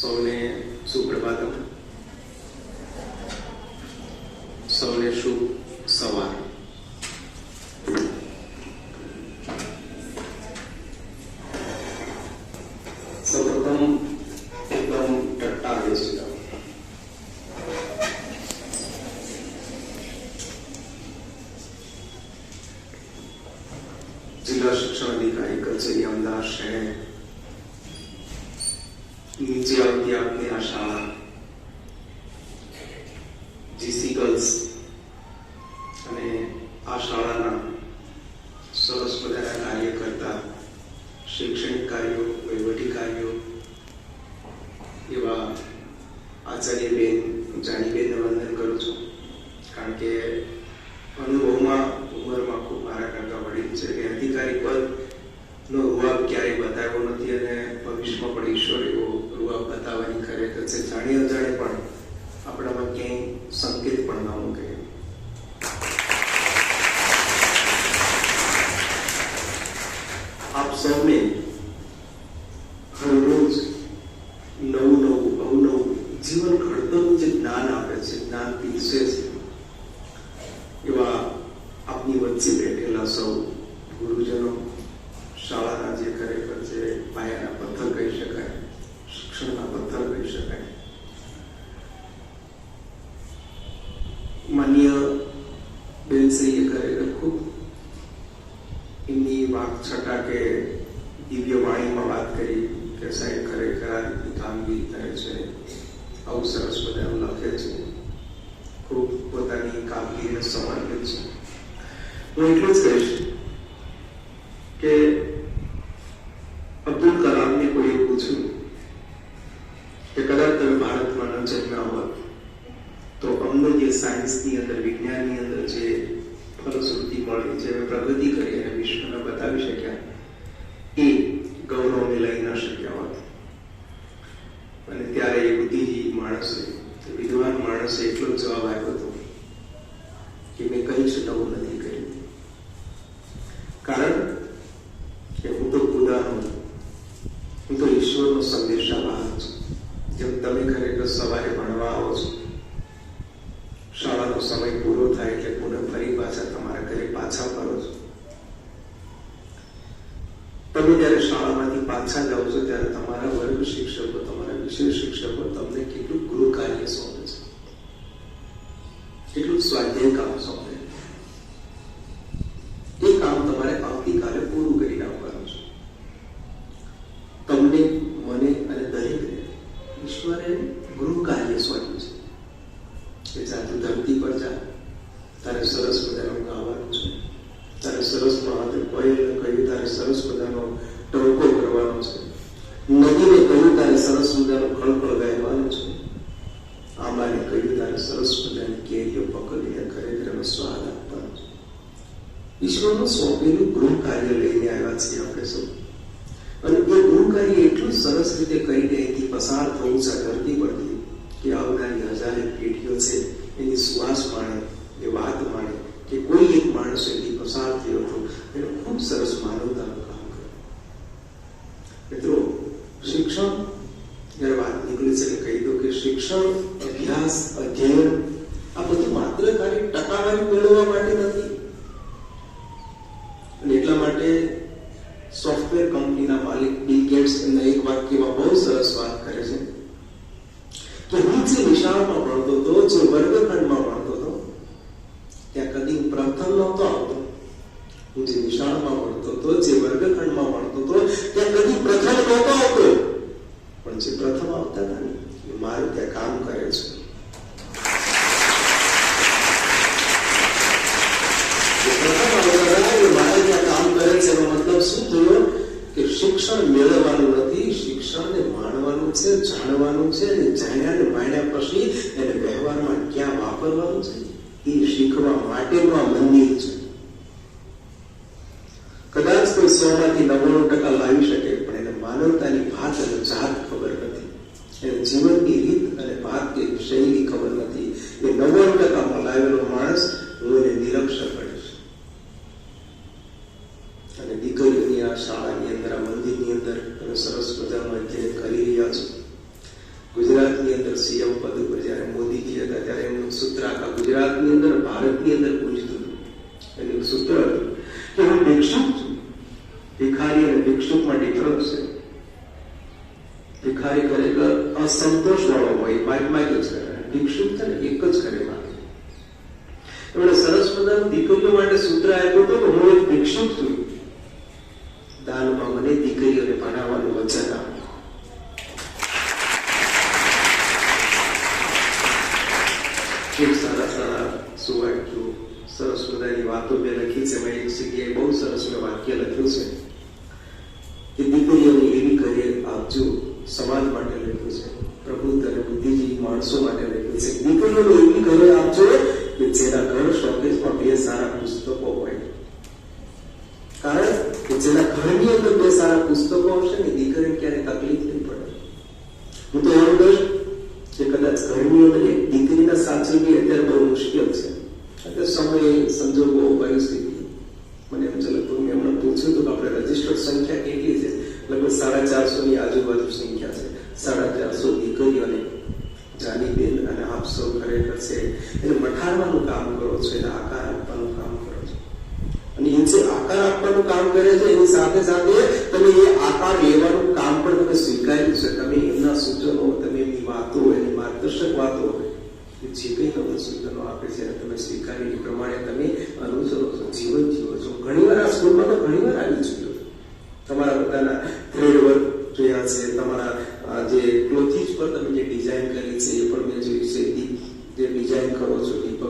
સૌને સુપ્રભાતમ, સૌને શુભ સવાર. સૌપ્રથમ એકદમ ટટ્ટા બેસી જાઓ. જિલ્લા શિક્ષણ અધિકારી કચેરી અમદાવાદ શહેર નીચે આવતી આપની આ શાળા જીસી ગર્લ્સ અને આ શાળાના સરસ મજાના કાર્ય કરતા શૈક્ષણિક કાર્યો, વહીવટી કાર્યો એવા આચાર્યબેન જાનીબેનને વંદન કરું છું. કારણ કે અનુભવમાં, ઉંમરમાં ખૂબ મારા કરતા વડીલ છે કે અધિકારી પદ નો રૂઆબ ક્યારેય બતાવ્યો નથી અને ભવિષ્યમાં પણ ઈશ્વર એવો રૂઆબ બતાવવાની ખરેખર છે. જાણી અજાણે પણ આપણામાં ક્યાંય સંકેત પણ ન મૂકે. આપ સૌને હરરોજ નવું નવું અવનવું જીવન ઘડતરનું જે જ્ઞાન આપે છે, જ્ઞાન પીરસે છે, એવા આપની વચ્ચે બેઠેલા સૌ ગુરુજનો, શાળાના જે ખરેખર જે પાયાના પથ્થર કહી શકાય, શિક્ષણના પથ્થર કહી શકાય, માન્ય બેનશ્રીએ ખરેખર ખૂબ એમની વાત છટા કે દિવ્ય વાણીમાં વાત કરી કે સાહેબ ખરેખર આ રીતની કામગીરી કરે છે, આવું સરસ બધાનું લખે છે, ખૂબ પોતાની કામગીરીને સમર્પિત છે. હું એટલું જ કહીશ કે અબ્દુલ કલામને કોઈએ પૂછ્યું કે કદાચ તમે ભારતમાં ન જન્મ્યા હોત તો અમને જે સાયન્સની અંદર, વિજ્ઞાનની અંદર જે ફલશ્રુતિ મળી, જે પ્રગતિ કરી અને વિશ્વને બતાવી શક્યા, એ ગૌરવને લઈ ન શક્યા હોત. અને ત્યારે એ બુદ્ધિજીવી માણસે, વિદ્વાન માણસે એટલો જ જવાબ આપ્યો હતો કે મેં કંઈ જ નવું નથી કર્યું. કારણ કે હું તો ખુદા હું તો ઈશ્વરનો સંદેશાવાહક છું. જેમ તમે ખરેખર સવારે ભણવા આવો છો, શાળાનો સમય પૂરો થાય એટલે પુનઃ ફરી પાછા તમારા ઘરે પાછા ફરો છો. તમે જ્યારે શાળામાંથી પાછા જાઓ છો ત્યારે તમારા વર્ગ શિક્ષકો, તમારા વિષય શિક્ષકો તમને કેટલું ગૃહ કાર્ય સોંપે છે, કેટલું સ્વાધ્યાય કામ સોંપે. એ કામ તમારે આવતીકાલે પૂરું કરી નાખવાનું છે. તમને, મને અને દરેકને ઈશ્વરે ગૃહ કાર્ય સોંપ્યું છે કે જાતું ધરતી પર જા, તારે સરસ મજાનું ગાવાનું છે, તારે સરસ મહાદેવ કોયલને કહ્યું તારે સરસ મજાનો ટવકો કરવાનો છે, નદીને કહ્યું તારે સરસ મજાનો ખળખળ ગાયવાનું છે, આંબાને કહ્યું તારે સરસ મજાની કેરીઓ પકડીને ખરેખર એનો સ્વાદ આપવાનો છે. ઈશ્વરનું સોંપેલું ગૃહ કાર્ય લઈને આવ્યા છીએ આપણે સૌ. અને એ ગૃહ કાર્ય એટલું સરસ રીતે કરીને અહીંથી પસાર થવું છે ધરતી પરથી કે આવનારી હજારે પેઢીઓ છે એની સુવાસ માણે, એ વાત માણે કે કોઈ એક માણસ એથી પસાર થયો હતો, એને ખૂબ સરસ માનવતાનું કામ કર્યું. મિત્રો, શિક્ષણ જયારે વાત નીકળી છે કે કહી દો કે શિક્ષણ, અભ્યાસ, અધ્યયન આ બધું માત્ર ખાલી ટકાવારી મેળવવા માટે નથી. અને એટલા માટે સોફ્ટવેર કંપનીના માલિક બિલ ગેટ્સ એમના એક વાક્યમાં બહુ સરસ વાત કરે છે કે હું જે નિશાળમાં ભણતો હતો, જે વર્ગખંડમાં ભણતો હતો, ત્યાં કદી પ્રથમ નહોતો આવતો. હું જે નિશાળમાં ભણતો હતો, જે વર્ગખંડમાં ભણતો હતો, ત્યાં કદી પ્રથમ નહોતો આવતો. પણ જે પ્રથમ આવતા હતા ને એ મારું ત્યાં કામ કરે છે. શિક્ષણ મેળવવાનું નથી, શિક્ષણને માણવાનું છે, જાણવાનું છે, અને જાણ્યા ને માણ્યા પછી એને વ્યવહારમાં ક્યાં વાપરવાનું છે એ શીખવા માટેનું આ મંદિર છે. કદાચ કોઈ 100 માંથી 99% લાવી શકે, પણ એને માનવતાની ભાત અને જાત ખબર નથી, એને જીવનની રીત અને ભાત કે શૈલી ખબર નથી. એ 99% લાવેલો માણસ હું એને નિરક્ષર કરીશ. અને દીકરીઓની આ શાળાની અંદર, આ મંદિરની અંદર તમે સરસ મજાનું અધ્યયન કરી રહ્યા છો. સીએમ પદ ઉપર જ્યારે મોદીજી હતા ત્યારે એમનું સૂત્ર આખા ગુજરાતની અંદર, ભારતની અંદર પૂછતું હતું. એનું સૂત્ર હતું કે હું ભિક્ષુક છું. ભિખારી અને ભિક્ષુકમાં ડિફરન્સ છે. ભિખારી ખરેખર અસંતોષ વાળો હોય, માગ જ કરે. ભિક્ષુક છે ને એક જ કરે માગે. એમણે સરસ મજાનું દીકરીઓ માટે સૂત્ર આપ્યું હતું કે હું એક ભિક્ષુક છું, દાનમાં મને દીકરીઓને ભણાવવાનું વચન આપ. એક સારા સુવાક્યો, સરસ મજાની વાતો મેં લખી છે. મેં એક જગ્યાએ બહુ સરસ મેં વાક્ય લખ્યું છે કે દીકરીઓને એવી કરિયર આપજો, સમાજ માટે લખ્યું છે. પ્રબુદ્ધ અને બુદ્ધિજીવી માણસો માટે લખ્યું છે. દીકરીઓને એવી કરિયર આપજો કે જેના ઘર શોકેસમાં 2 સારા પુસ્તકો હોય. કારણ કે જેના ઘરની અંદર 2 સારા પુસ્તકો હશે ને, દીકરીને ક્યારે તકલીફ નહીં પડે. હું તો એમ કહીશ કે કદાચ ઘરની અંદર એક દીકરીના સાચવવી અત્યારે બહુ મુશ્કેલ છે. અત્યારે સમય, સંજોગો, પરિસ્થિતિ. મને એમ લગભગ મેં હમણાં પૂછ્યું હતું કે આપણે રજીસ્ટર્ડ સંખ્યા કેટલી છે? લગભગ 450 ની આજુબાજુ સંખ્યા છે. 450 દીકરીઓને જાનીબેન અને આપ સૌ ખરેખર છે એને મઠાડવાનું કામ કરો છો, એને આકાર આપવાનું કામ કરો છો. અને એ જે આકાર આપવાનું કામ કરે છે એની સાથે સાથે તમે એ આકાર લેવાનું કામ પણ તમે સ્વીકાર્યું છે. તમે એમના સૂચનો, તમે એમની વાતો, એની માર્ગદર્શક વાતો, જે કંઈ તમને સૂચનો આપે છે તમે સ્વીકારી એ પ્રમાણે તમે અનુસરો છો, જીવન જીવો છો. ઘણીવાર આ સ્કૂલમાં તો ઘણીવાર આવી ચૂક્યો છું. તમારા પોતાના થ્રેડ વર્ક જોયા છે, તમારા જે ક્લોથીજ પર તમે જે ડિઝાઇન કરી છે એ પણ મેં જોયું છે. જે ડિઝાઇન કરો છો દીપક